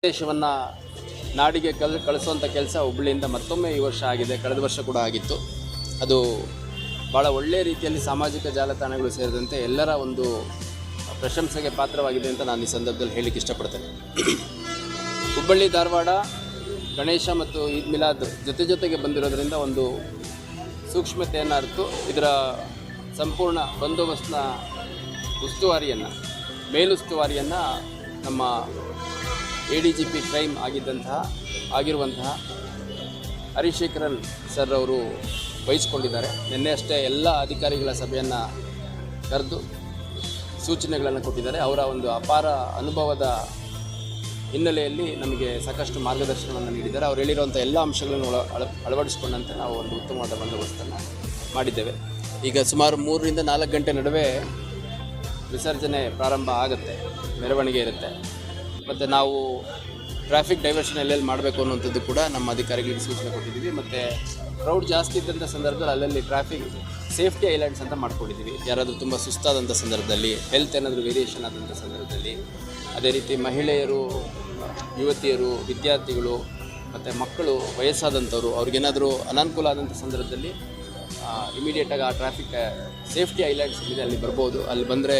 ದೇಶವನ್ನು ನಾಡಿಗೆ ಕಳಿಸುವಂಥ ಕೆಲಸ ಹುಬ್ಬಳ್ಳಿಯಿಂದ ಮತ್ತೊಮ್ಮೆ ಈ ವರ್ಷ ಆಗಿದೆ. ಕಳೆದ ವರ್ಷ ಕೂಡ ಆಗಿತ್ತು. ಅದು ಭಾಳ ಒಳ್ಳೆಯ ರೀತಿಯಲ್ಲಿ ಸಾಮಾಜಿಕ ಜಾಲತಾಣಗಳು ಸೇರಿದಂತೆ ಎಲ್ಲರ ಒಂದು ಪ್ರಶಂಸೆಗೆ ಪಾತ್ರವಾಗಿದೆ ಅಂತ ನಾನು ಈ ಸಂದರ್ಭದಲ್ಲಿ ಹೇಳಲಿಕ್ಕೆ ಇಷ್ಟಪಡ್ತೇನೆ. ಹುಬ್ಬಳ್ಳಿ ಧಾರವಾಡ ಗಣೇಶ ಮತ್ತು ಈದ್ ಮಿಲಾದ್ ಜೊತೆಗೆ ಬಂದಿರೋದ್ರಿಂದ ಒಂದು ಸೂಕ್ಷ್ಮತೆಯನ್ನು ಅರಿತು ಇದರ ಸಂಪೂರ್ಣ ಬಂದೋಬಸ್ತ್ನ ಮೇಲುಸ್ತುವಾರಿಯನ್ನು ನಮ್ಮ ADGP ಕ್ರೈಮ್ ಆಗಿರುವಂತಹ ಹರಿಶೇಖರನ್ ಸರ್ ಅವರು ವಹಿಸಿಕೊಂಡಿದ್ದಾರೆ. ನಿನ್ನೆ ಅಷ್ಟೇ ಎಲ್ಲ ಅಧಿಕಾರಿಗಳ ಸಭೆಯನ್ನು ಕರೆದು ಸೂಚನೆಗಳನ್ನು ಕೊಟ್ಟಿದ್ದಾರೆ. ಅವರ ಒಂದು ಅಪಾರ ಅನುಭವದ ಹಿನ್ನೆಲೆಯಲ್ಲಿ ನಮಗೆ ಸಾಕಷ್ಟು ಮಾರ್ಗದರ್ಶನವನ್ನು ನೀಡಿದ್ದಾರೆ. ಅವ್ರು ಹೇಳಿರುವಂಥ ಎಲ್ಲ ಅಂಶಗಳನ್ನು ಅಳವಡಿಸಿಕೊಂಡಂತೆ ನಾವು ಒಂದು ಉತ್ತಮವಾದ ಬಂದೋಬಸ್ತನ್ನು ಮಾಡಿದ್ದೇವೆ. ಈಗ ಸುಮಾರು 3 ರಿಂದ 4 ಗಂಟೆ ನಡುವೆ ವಿಸರ್ಜನೆ ಪ್ರಾರಂಭ ಆಗುತ್ತೆ, ಮೆರವಣಿಗೆ ಇರುತ್ತೆ. ಮತ್ತು ನಾವು ಟ್ರಾಫಿಕ್ ಡೈವರ್ಷನ್ ಎಲ್ಲೆಲ್ಲಿ ಮಾಡಬೇಕು ಅನ್ನುವಂಥದ್ದು ಕೂಡ ನಮ್ಮ ಅಧಿಕಾರಿಗಳಿಗೆ ಸೂಚನೆ ಕೊಟ್ಟಿದ್ದೀವಿ. ಮತ್ತು ಕ್ರೌಡ್ ಜಾಸ್ತಿ ಇದ್ದಂಥ ಸಂದರ್ಭದಲ್ಲಿ ಅಲ್ಲಲ್ಲಿ ಟ್ರಾಫಿಕ್ ಸೇಫ್ಟಿ ಐಲ್ಯಾಂಡ್ಸ್ ಅಂತ ಮಾಡ್ಕೊಂಡಿದ್ದೀವಿ. ಯಾರಾದರೂ ತುಂಬ ಸುಸ್ತಾದಂಥ ಸಂದರ್ಭದಲ್ಲಿ, ಹೆಲ್ತ್ ಏನಾದರೂ ವೇರಿಯೇಷನ್ ಆದಂಥ ಸಂದರ್ಭದಲ್ಲಿ, ಅದೇ ರೀತಿ ಮಹಿಳೆಯರು, ಯುವತಿಯರು, ವಿದ್ಯಾರ್ಥಿಗಳು ಮತ್ತು ಮಕ್ಕಳು, ವಯಸ್ಸಾದಂಥವ್ರು ಅವ್ರಿಗೇನಾದರೂ ಅನಾನುಕೂಲ ಆದಂಥ ಸಂದರ್ಭದಲ್ಲಿ ಇಮಿಡಿಯೇಟಾಗಿ ಆ ಟ್ರಾಫಿಕ್ ಸೇಫ್ಟಿ ಐಲ್ಯಾಂಡ್ಸ್ ಇದೆ, ಅಲ್ಲಿ ಬರ್ಬೋದು. ಅಲ್ಲಿ ಬಂದರೆ